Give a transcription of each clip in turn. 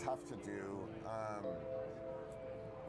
tough to do.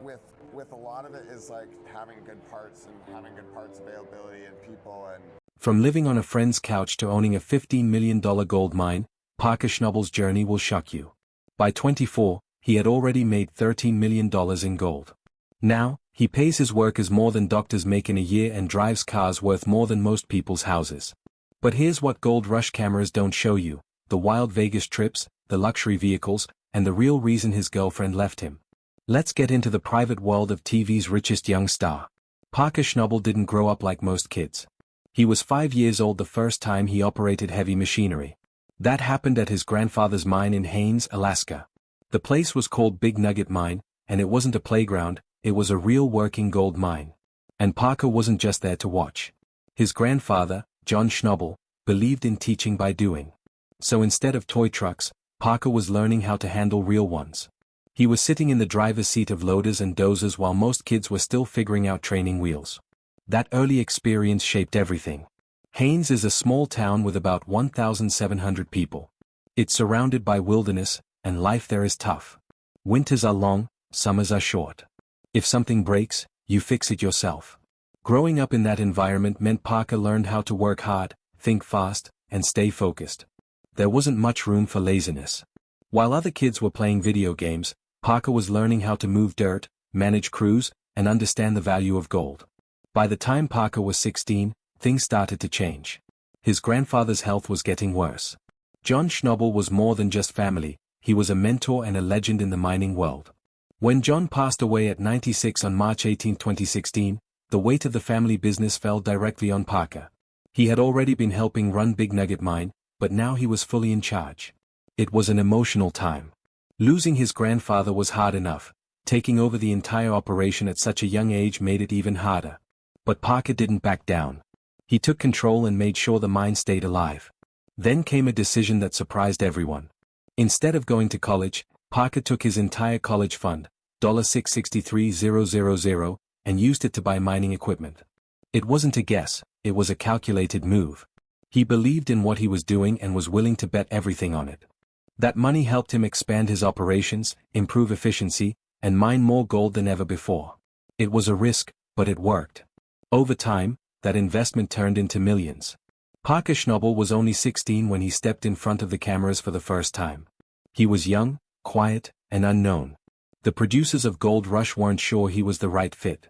With with a lot of it is like having good parts and having good parts availability and people and. From living on a friend's couch to owning a $15 million gold mine, Parker Schnabel's journey will shock you. By 24, he had already made $13 million in gold. Now, he pays his workers more than doctors make in a year and drives cars worth more than most people's houses. But here's what gold rush cameras don't show you: the wild Vegas trips, the luxury vehicles, and the real reason his girlfriend left him. Let's get into the private world of TV's richest young star. Parker Schnabel didn't grow up like most kids. He was 5 years old the first time he operated heavy machinery. That happened at his grandfather's mine in Haines, Alaska. The place was called Big Nugget Mine, and it wasn't a playground, it was a real working gold mine. And Parker wasn't just there to watch. His grandfather, John Schnabel, believed in teaching by doing. So instead of toy trucks, Parker was learning how to handle real ones. He was sitting in the driver's seat of loaders and dozers while most kids were still figuring out training wheels. That early experience shaped everything. Haines is a small town with about 1,700 people. It's surrounded by wilderness, and life there is tough. Winters are long, summers are short. If something breaks, you fix it yourself. Growing up in that environment meant Parker learned how to work hard, think fast, and stay focused. There wasn't much room for laziness. While other kids were playing video games, Parker was learning how to move dirt, manage crews, and understand the value of gold. By the time Parker was 16, things started to change. His grandfather's health was getting worse. John Schnabel was more than just family, he was a mentor and a legend in the mining world. When John passed away at 96 on March 18, 2016, the weight of the family business fell directly on Parker. He had already been helping run Big Nugget Mine, but now he was fully in charge. It was an emotional time. Losing his grandfather was hard enough. Taking over the entire operation at such a young age made it even harder. But Parker didn't back down. He took control and made sure the mine stayed alive. Then came a decision that surprised everyone. Instead of going to college, Parker took his entire college fund, $663,000, and used it to buy mining equipment. It wasn't a guess, it was a calculated move. He believed in what he was doing and was willing to bet everything on it. That money helped him expand his operations, improve efficiency, and mine more gold than ever before. It was a risk, but it worked. Over time, that investment turned into millions. Parker Schnabel was only 16 when he stepped in front of the cameras for the first time. He was young, quiet, and unknown. The producers of Gold Rush weren't sure he was the right fit.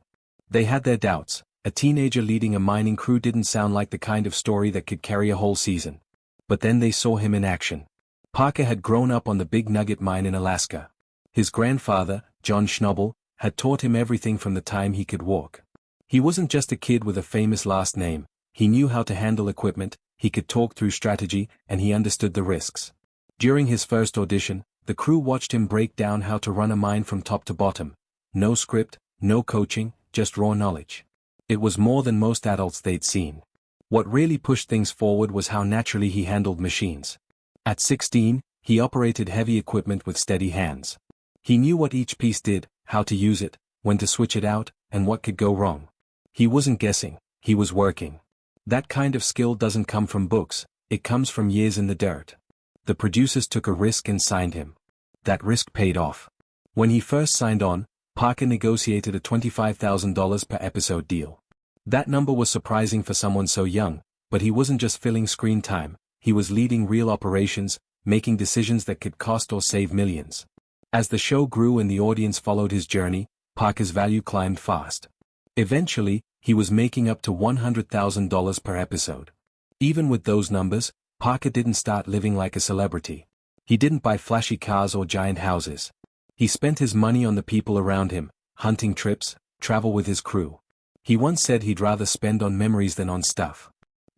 They had their doubts. A teenager leading a mining crew didn't sound like the kind of story that could carry a whole season. But then they saw him in action. Parker had grown up on the Big Nugget Mine in Alaska. His grandfather, John Schnabel, had taught him everything from the time he could walk. He wasn't just a kid with a famous last name, he knew how to handle equipment, he could talk through strategy, and he understood the risks. During his first audition, the crew watched him break down how to run a mine from top to bottom. No script, no coaching, just raw knowledge. It was more than most adults they'd seen. What really pushed things forward was how naturally he handled machines. At 16, he operated heavy equipment with steady hands. He knew what each piece did, how to use it, when to switch it out, and what could go wrong. He wasn't guessing, he was working. That kind of skill doesn't come from books, it comes from years in the dirt. The producers took a risk and signed him. That risk paid off. When he first signed on, Parker negotiated a $25,000 per episode deal. That number was surprising for someone so young, but he wasn't just filling screen time, he was leading real operations, making decisions that could cost or save millions. As the show grew and the audience followed his journey, Parker's value climbed fast. Eventually, he was making up to $100,000 per episode. Even with those numbers, Parker didn't start living like a celebrity. He didn't buy flashy cars or giant houses. He spent his money on the people around him, hunting trips, travel with his crew. He once said he'd rather spend on memories than on stuff.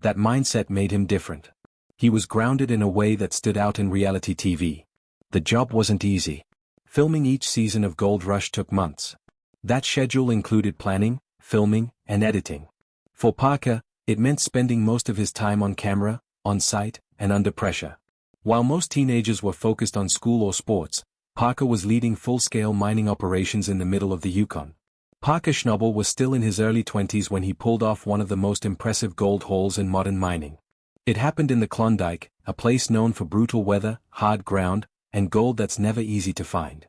That mindset made him different. He was grounded in a way that stood out in reality TV. The job wasn't easy. Filming each season of Gold Rush took months. That schedule included planning, filming, and editing. For Parker, it meant spending most of his time on camera, on site, and under pressure. While most teenagers were focused on school or sports, Parker was leading full-scale mining operations in the middle of the Yukon. Parker Schnabel was still in his early 20s when he pulled off one of the most impressive gold hauls in modern mining. It happened in the Klondike, a place known for brutal weather, hard ground, and gold that's never easy to find.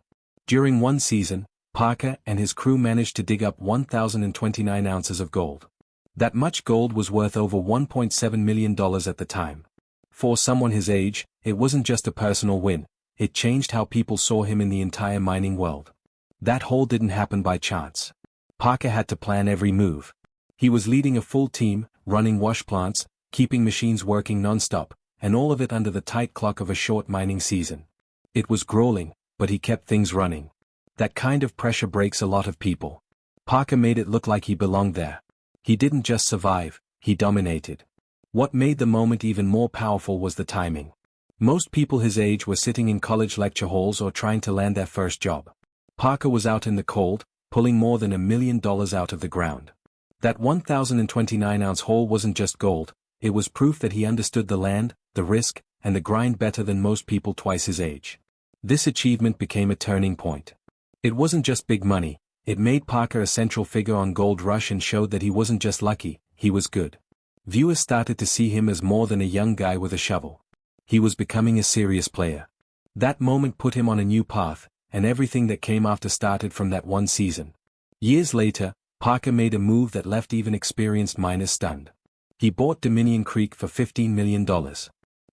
During one season, Parker and his crew managed to dig up 1,029 ounces of gold. That much gold was worth over $1.7 million at the time. For someone his age, it wasn't just a personal win, it changed how people saw him in the entire mining world. That haul didn't happen by chance. Parker had to plan every move. He was leading a full team, running wash plants, keeping machines working non-stop, and all of it under the tight clock of a short mining season. It was grueling, but he kept things running. That kind of pressure breaks a lot of people. Parker made it look like he belonged there. He didn't just survive, he dominated. What made the moment even more powerful was the timing. Most people his age were sitting in college lecture halls or trying to land their first job. Parker was out in the cold, pulling more than $1 million out of the ground. That 1,029-ounce haul wasn't just gold, it was proof that he understood the land, the risk, and the grind better than most people twice his age. This achievement became a turning point. It wasn't just big money, it made Parker a central figure on Gold Rush and showed that he wasn't just lucky, he was good. Viewers started to see him as more than a young guy with a shovel. He was becoming a serious player. That moment put him on a new path, and everything that came after started from that one season. Years later, Parker made a move that left even experienced miners stunned. He bought Dominion Creek for $15 million.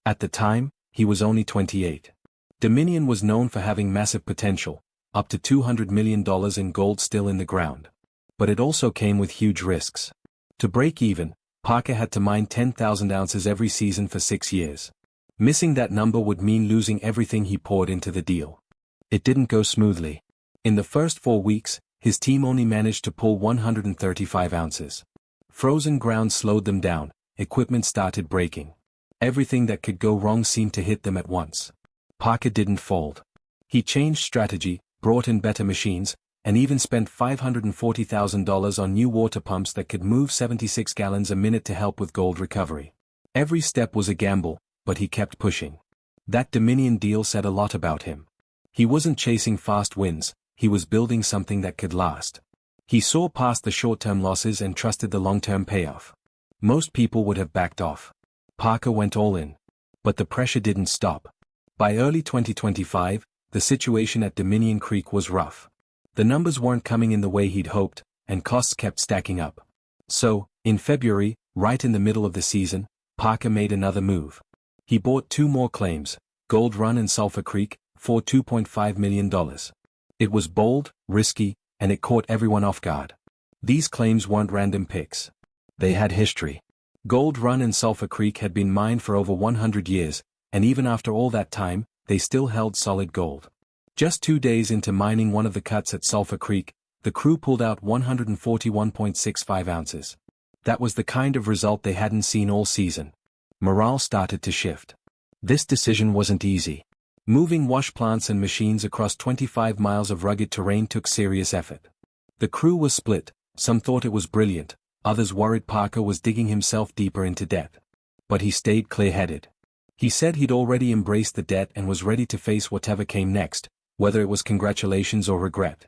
At the time, he was only 28. Dominion was known for having massive potential, up to $200 million in gold still in the ground. But it also came with huge risks. To break even, Parker had to mine 10,000 ounces every season for 6 years. Missing that number would mean losing everything he poured into the deal. It didn't go smoothly. In the first 4 weeks, his team only managed to pull 135 ounces. Frozen ground slowed them down, equipment started breaking. Everything that could go wrong seemed to hit them at once. Parker didn't fold. He changed strategy, brought in better machines, and even spent $540,000 on new water pumps that could move 76 gallons a minute to help with gold recovery. Every step was a gamble, but he kept pushing. That Dominion deal said a lot about him. He wasn't chasing fast wins, he was building something that could last. He saw past the short-term losses and trusted the long-term payoff. Most people would have backed off. Parker went all in. But the pressure didn't stop. By early 2025, the situation at Dominion Creek was rough. The numbers weren't coming in the way he'd hoped, and costs kept stacking up. So, in February, right in the middle of the season, Parker made another move. He bought 2 more claims, Gold Run and Sulphur Creek, for $2.5 million. It was bold, risky, and it caught everyone off guard. These claims weren't random picks. They had history. Gold Run and Sulphur Creek had been mined for over 100 years, and even after all that time, they still held solid gold. Just 2 days into mining one of the cuts at Sulphur Creek, the crew pulled out 141.65 ounces. That was the kind of result they hadn't seen all season. Morale started to shift. This decision wasn't easy. Moving wash plants and machines across 25 miles of rugged terrain took serious effort. The crew was split, some thought it was brilliant, others worried Parker was digging himself deeper into debt. But he stayed clear-headed. He said he'd already embraced the debt and was ready to face whatever came next, whether it was congratulations or regret.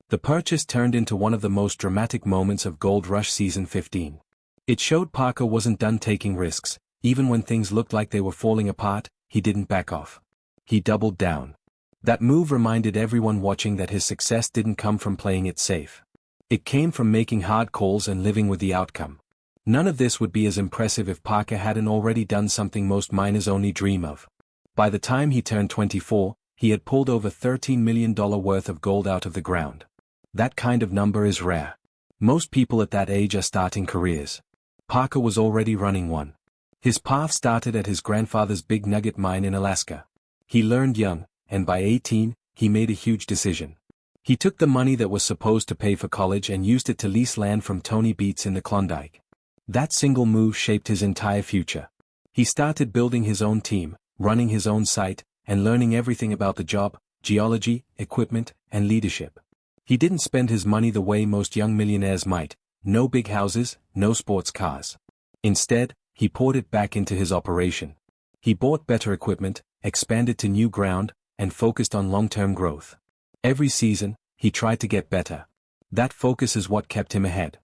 The purchase turned into one of the most dramatic moments of Gold Rush Season 15. It showed Parker wasn't done taking risks. Even when things looked like they were falling apart, he didn't back off. He doubled down. That move reminded everyone watching that his success didn't come from playing it safe. It came from making hard calls and living with the outcome. None of this would be as impressive if Parker hadn't already done something most miners only dream of. By the time he turned 24, he had pulled over $13 million worth of gold out of the ground. That kind of number is rare. Most people at that age are starting careers. Parker was already running one. His path started at his grandfather's Big Nugget mine in Alaska. He learned young, and by 18, he made a huge decision. He took the money that was supposed to pay for college and used it to lease land from Tony Beats in the Klondike. That single move shaped his entire future. He started building his own team, running his own site, and learning everything about the job, geology, equipment, and leadership. He didn't spend his money the way most young millionaires might, no big houses, no sports cars. Instead, he poured it back into his operation. He bought better equipment, expanded to new ground, and focused on long-term growth. Every season, he tried to get better. That focus is what kept him ahead.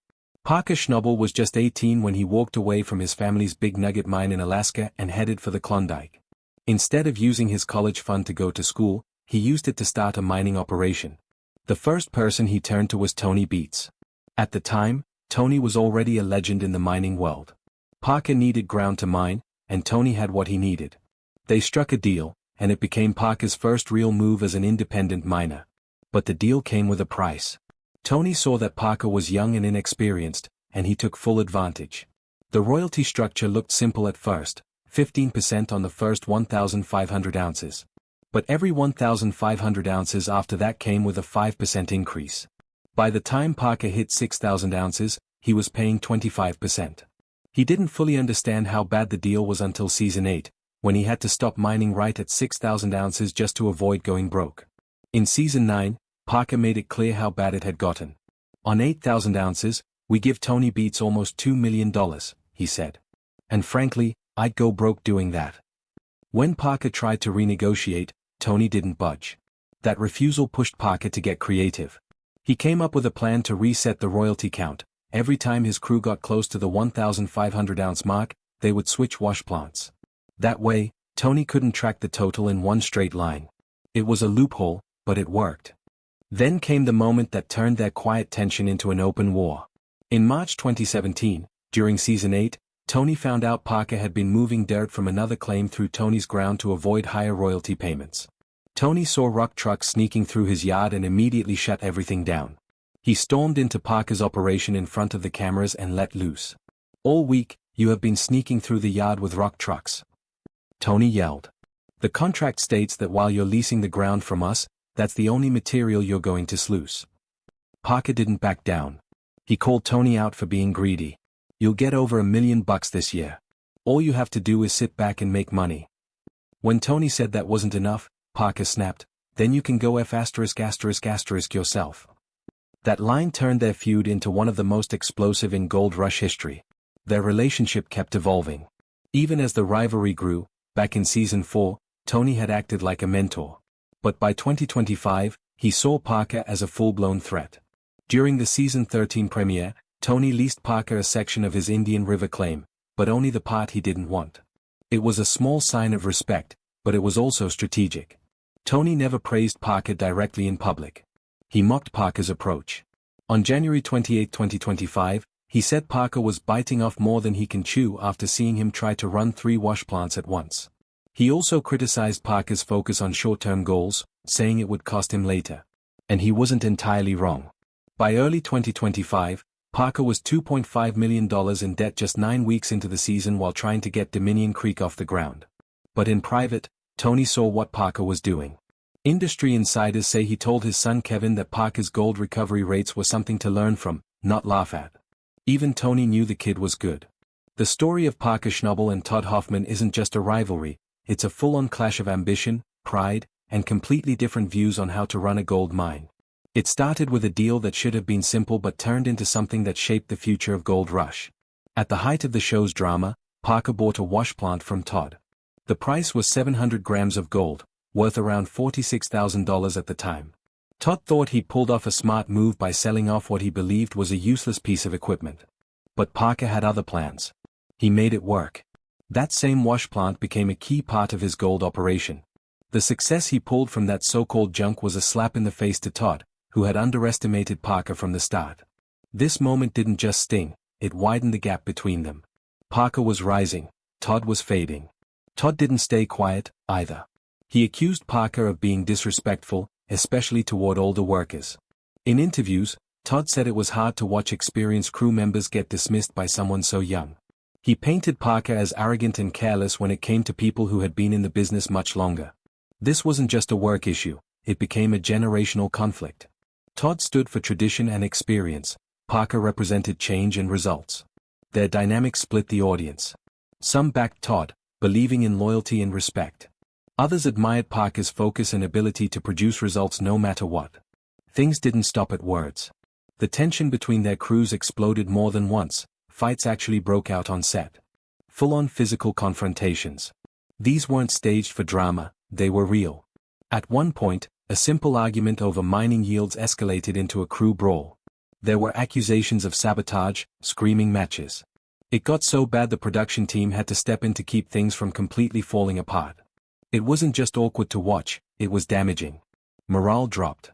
Parker Schnabel was just 18 when he walked away from his family's Big Nugget mine in Alaska and headed for the Klondike. Instead of using his college fund to go to school, he used it to start a mining operation. The first person he turned to was Tony Beets. At the time, Tony was already a legend in the mining world. Parker needed ground to mine, and Tony had what he needed. They struck a deal, and it became Parker's first real move as an independent miner. But the deal came with a price. Tony saw that Parker was young and inexperienced, and he took full advantage. The royalty structure looked simple at first, 15% on the first 1,500 ounces. But every 1,500 ounces after that came with a 5% increase. By the time Parker hit 6,000 ounces, he was paying 25%. He didn't fully understand how bad the deal was until Season 8, when he had to stop mining right at 6,000 ounces just to avoid going broke. In Season 9, Parker made it clear how bad it had gotten. On 8,000 ounces, we give Tony Beets almost $2 million, he said. And frankly, I'd go broke doing that. When Parker tried to renegotiate, Tony didn't budge. That refusal pushed Parker to get creative. He came up with a plan to reset the royalty count. Every time his crew got close to the 1,500 ounce mark, they would switch wash plants. That way, Tony couldn't track the total in one straight line. It was a loophole, but it worked. Then came the moment that turned their quiet tension into an open war. In March 2017, during Season 8, Tony found out Parker had been moving dirt from another claim through Tony's ground to avoid higher royalty payments. Tony saw rock trucks sneaking through his yard and immediately shut everything down. He stormed into Parker's operation in front of the cameras and let loose. "All week, you have been sneaking through the yard with rock trucks," Tony yelled. "The contract states that while you're leasing the ground from us, that's the only material you're going to sluice." Parker didn't back down. He called Tony out for being greedy. "You'll get over $1 million this year. All you have to do is sit back and make money." When Tony said that wasn't enough, Parker snapped, "Then you can go **** yourself." That line turned their feud into one of the most explosive in Gold Rush history. Their relationship kept evolving. Even as the rivalry grew, back in Season 4, Tony had acted like a mentor. But by 2025, he saw Parker as a full-blown threat. During the Season 13 premiere, Tony leased Parker a section of his Indian River claim, but only the part he didn't want. It was a small sign of respect, but it was also strategic. Tony never praised Parker directly in public. He mocked Parker's approach. On January 28, 2025, he said Parker was biting off more than he can chew after seeing him try to run 3 wash plants at once. He also criticized Parker's focus on short-term goals, saying it would cost him later. And he wasn't entirely wrong. By early 2025, Parker was $2.5 million in debt just 9 weeks into the season while trying to get Dominion Creek off the ground. But in private, Tony saw what Parker was doing. Industry insiders say he told his son Kevin that Parker's gold recovery rates were something to learn from, not laugh at. Even Tony knew the kid was good. The story of Parker Schnabel and Todd Hoffman isn't just a rivalry, it's a full-on clash of ambition, pride, and completely different views on how to run a gold mine. It started with a deal that should have been simple but turned into something that shaped the future of Gold Rush. At the height of the show's drama, Parker bought a wash plant from Todd. The price was 700 grams of gold, worth around $46,000 at the time. Todd thought he'd pulled off a smart move by selling off what he believed was a useless piece of equipment. But Parker had other plans. He made it work. That same wash plant became a key part of his gold operation. The success he pulled from that so-called junk was a slap in the face to Todd, who had underestimated Parker from the start. This moment didn't just sting, it widened the gap between them. Parker was rising, Todd was fading. Todd didn't stay quiet, either. He accused Parker of being disrespectful, especially toward older workers. In interviews, Todd said it was hard to watch experienced crew members get dismissed by someone so young. He painted Parker as arrogant and careless when it came to people who had been in the business much longer. This wasn't just a work issue, it became a generational conflict. Todd stood for tradition and experience, Parker represented change and results. Their dynamic split the audience. Some backed Todd, believing in loyalty and respect. Others admired Parker's focus and ability to produce results no matter what. Things didn't stop at words. The tension between their crews exploded more than once, fights actually broke out on set. Full-on physical confrontations. These weren't staged for drama, they were real. At one point, a simple argument over mining yields escalated into a crew brawl. There were accusations of sabotage, screaming matches. It got so bad the production team had to step in to keep things from completely falling apart. It wasn't just awkward to watch, it was damaging. Morale dropped.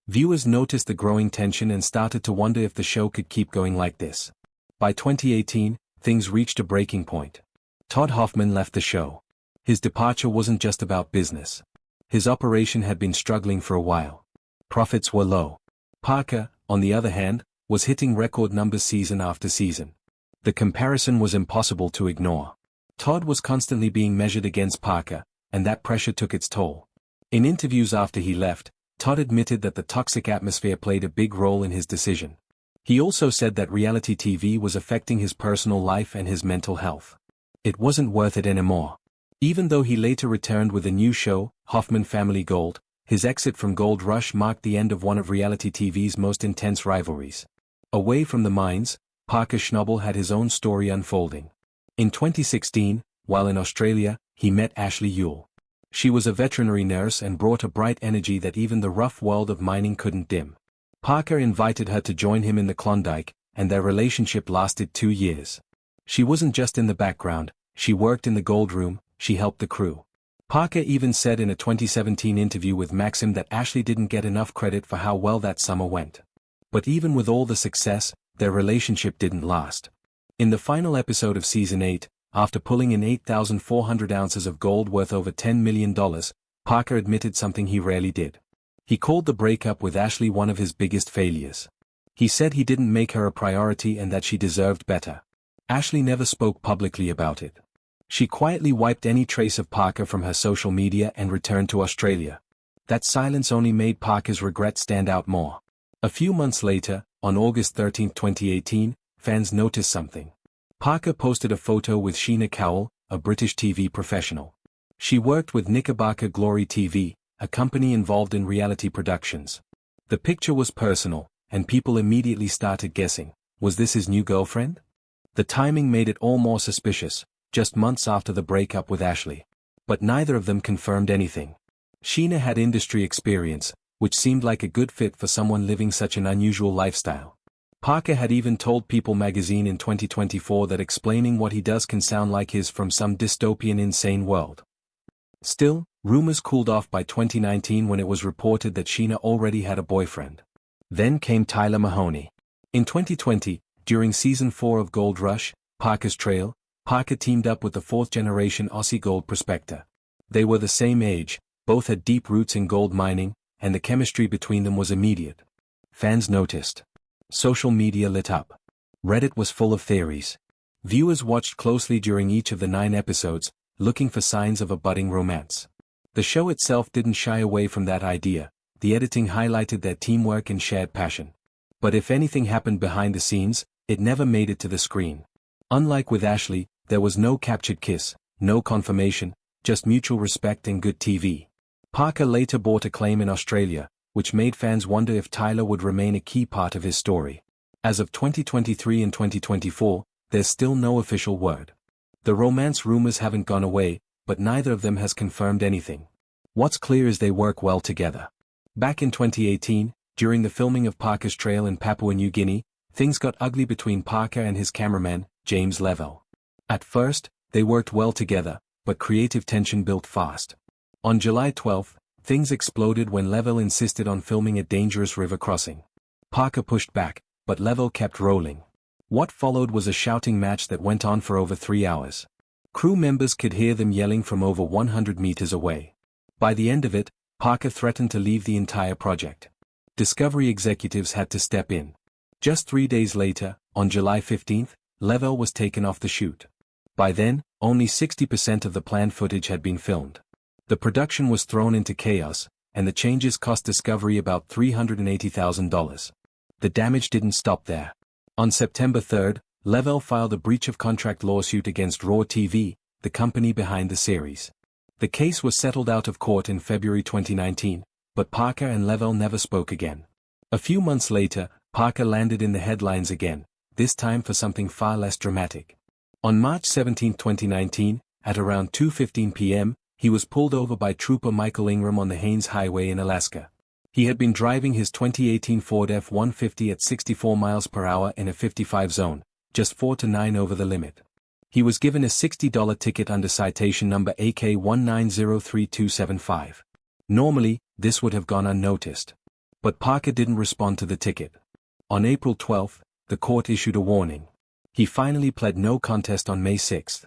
Viewers noticed the growing tension and started to wonder if the show could keep going like this. By 2018, things reached a breaking point. Todd Hoffman left the show. His departure wasn't just about business. His operation had been struggling for a while. Profits were low. Parker, on the other hand, was hitting record numbers season after season. The comparison was impossible to ignore. Todd was constantly being measured against Parker, and that pressure took its toll. In interviews after he left, Todd admitted that the toxic atmosphere played a big role in his decision. He also said that reality TV was affecting his personal life and his mental health. It wasn't worth it anymore. Even though he later returned with a new show, Hoffman Family Gold, his exit from Gold Rush marked the end of one of reality TV's most intense rivalries. Away from the mines, Parker Schnabel had his own story unfolding. In 2016, while in Australia, he met Ashley Yule. She was a veterinary nurse and brought a bright energy that even the rough world of mining couldn't dim. Parker invited her to join him in the Klondike, and their relationship lasted 2 years. She wasn't just in the background, she worked in the gold room, she helped the crew. Parker even said in a 2017 interview with Maxim that Ashley didn't get enough credit for how well that summer went. But even with all the success, their relationship didn't last. In the final episode of Season 8, after pulling in 8,400 ounces of gold worth over $10 million, Parker admitted something he rarely did. He called the breakup with Ashley one of his biggest failures. He said he didn't make her a priority and that she deserved better. Ashley never spoke publicly about it. She quietly wiped any trace of Parker from her social media and returned to Australia. That silence only made Parker's regret stand out more. A few months later, on August 13, 2018, fans noticed something. Parker posted a photo with Sheena Cowell, a British TV professional. She worked with Knickerbocker Glory TV, a company involved in reality productions. The picture was personal, and people immediately started guessing, was this his new girlfriend? The timing made it all more suspicious, just months after the breakup with Ashley. But neither of them confirmed anything. Sheena had industry experience, which seemed like a good fit for someone living such an unusual lifestyle. Parker had even told People magazine in 2024 that explaining what he does can sound like he's from some dystopian insane world. Still, rumors cooled off by 2019 when it was reported that Sheena already had a boyfriend. Then came Tyler Mahoney. In 2020, during Season 4 of Gold Rush, Parker's Trail, Parker teamed up with the fourth-generation Aussie gold prospector. They were the same age, both had deep roots in gold mining, and the chemistry between them was immediate. Fans noticed. Social media lit up. Reddit was full of theories. Viewers watched closely during each of the 9 episodes, looking for signs of a budding romance. The show itself didn't shy away from that idea, the editing highlighted their teamwork and shared passion. But if anything happened behind the scenes, it never made it to the screen. Unlike with Ashley, there was no captured kiss, no confirmation, just mutual respect and good TV. Parker later bought a claim in Australia, which made fans wonder if Tyler would remain a key part of his story. As of 2023 and 2024, there's still no official word. The romance rumors haven't gone away, but neither of them has confirmed anything. What's clear is they work well together. Back in 2018, during the filming of Parker's Trail in Papua New Guinea, things got ugly between Parker and his cameraman, James Lavelle. At first, they worked well together, but creative tension built fast. On July 12, things exploded when Lavelle insisted on filming a dangerous river crossing. Parker pushed back, but Lavelle kept rolling. What followed was a shouting match that went on for over 3 hours. Crew members could hear them yelling from over 100 meters away. By the end of it, Parker threatened to leave the entire project. Discovery executives had to step in. Just 3 days later, on July 15, Lavelle was taken off the shoot. By then, only 60% of the planned footage had been filmed. The production was thrown into chaos, and the changes cost Discovery about $380,000. The damage didn't stop there. On September 3, Lavelle filed a breach of contract lawsuit against Raw TV, the company behind the series. The case was settled out of court in February 2019, but Parker and Lavelle never spoke again. A few months later, Parker landed in the headlines again, this time for something far less dramatic. On March 17, 2019, at around 2:15 p.m., he was pulled over by Trooper Michael Ingram on the Haines Highway in Alaska. He had been driving his 2018 Ford F-150 at 64 miles per hour in a 55 zone, just 4 to 9 over the limit. He was given a $60 ticket under citation number AK1903275. Normally, this would have gone unnoticed. But Parker didn't respond to the ticket. On April 12, the court issued a warning. He finally pled no contest on May 6.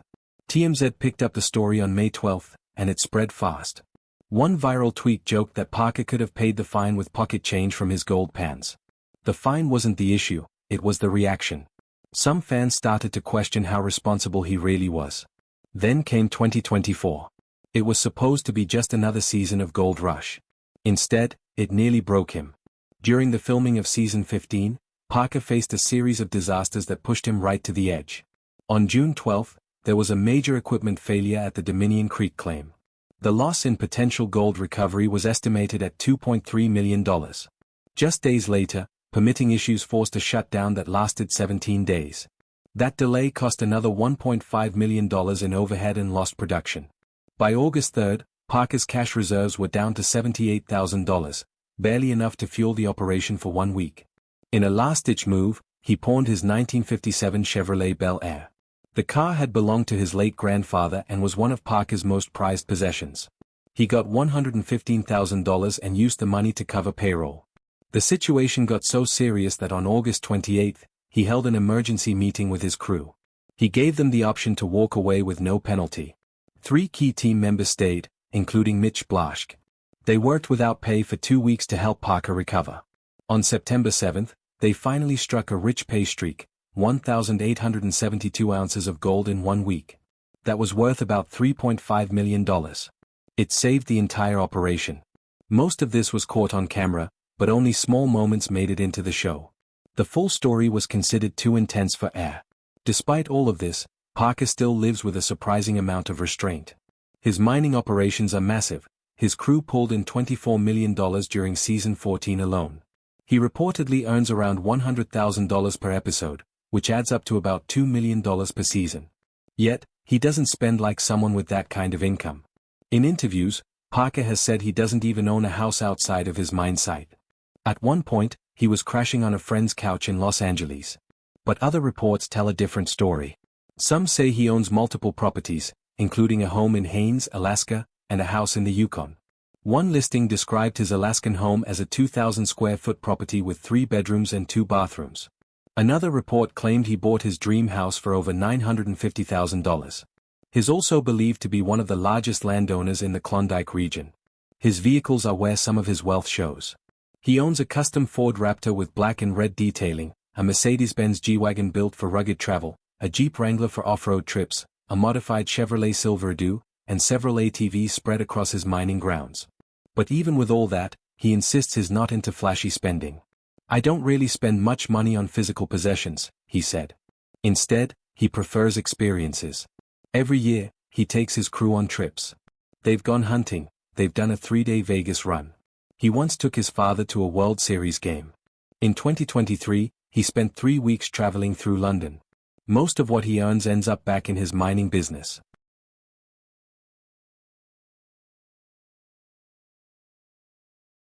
TMZ picked up the story on May 12, and it spread fast. One viral tweet joked that Parker could have paid the fine with pocket change from his gold pants. The fine wasn't the issue, it was the reaction. Some fans started to question how responsible he really was. Then came 2024. It was supposed to be just another season of Gold Rush. Instead, it nearly broke him. During the filming of season 15, Parker faced a series of disasters that pushed him right to the edge. On June 12, there was a major equipment failure at the Dominion Creek claim. The loss in potential gold recovery was estimated at $2.3 million. Just days later, permitting issues forced a shutdown that lasted 17 days. That delay cost another $1.5 million in overhead and lost production. By August 3, Parker's cash reserves were down to $78,000, barely enough to fuel the operation for 1 week. In a last-ditch move, he pawned his 1957 Chevrolet Bel Air. The car had belonged to his late grandfather and was one of Parker's most prized possessions. He got $115,000 and used the money to cover payroll. The situation got so serious that on August 28, he held an emergency meeting with his crew. He gave them the option to walk away with no penalty. 3 key team members stayed, including Mitch Blaschke. They worked without pay for 2 weeks to help Parker recover. On September 7, they finally struck a rich pay streak, 1,872 ounces of gold in 1 week. That was worth about $3.5 million. It saved the entire operation. Most of this was caught on camera, but only small moments made it into the show. The full story was considered too intense for air. Despite all of this, Parker still lives with a surprising amount of restraint. His mining operations are massive. His crew pulled in $24 million during season 14 alone. He reportedly earns around $100,000 per episode, which adds up to about $2 million per season. Yet, he doesn't spend like someone with that kind of income. In interviews, Parker has said he doesn't even own a house outside of his mine site. At one point, he was crashing on a friend's couch in Los Angeles. But other reports tell a different story. Some say he owns multiple properties, including a home in Haines, Alaska, and a house in the Yukon. One listing described his Alaskan home as a 2,000 square foot property with 3 bedrooms and 2 bathrooms. Another report claimed he bought his dream house for over $950,000. He's also believed to be one of the largest landowners in the Klondike region. His vehicles are where some of his wealth shows. He owns a custom Ford Raptor with black and red detailing, a Mercedes-Benz G-Wagon built for rugged travel, a Jeep Wrangler for off-road trips, a modified Chevrolet Silverado, and several ATVs spread across his mining grounds. But even with all that, he insists he's not into flashy spending. "I don't really spend much money on physical possessions," he said. Instead, he prefers experiences. Every year, he takes his crew on trips. They've gone hunting, they've done a 3-day Vegas run. He once took his father to a World Series game. In 2023, he spent 3 weeks traveling through London. Most of what he earns ends up back in his mining business.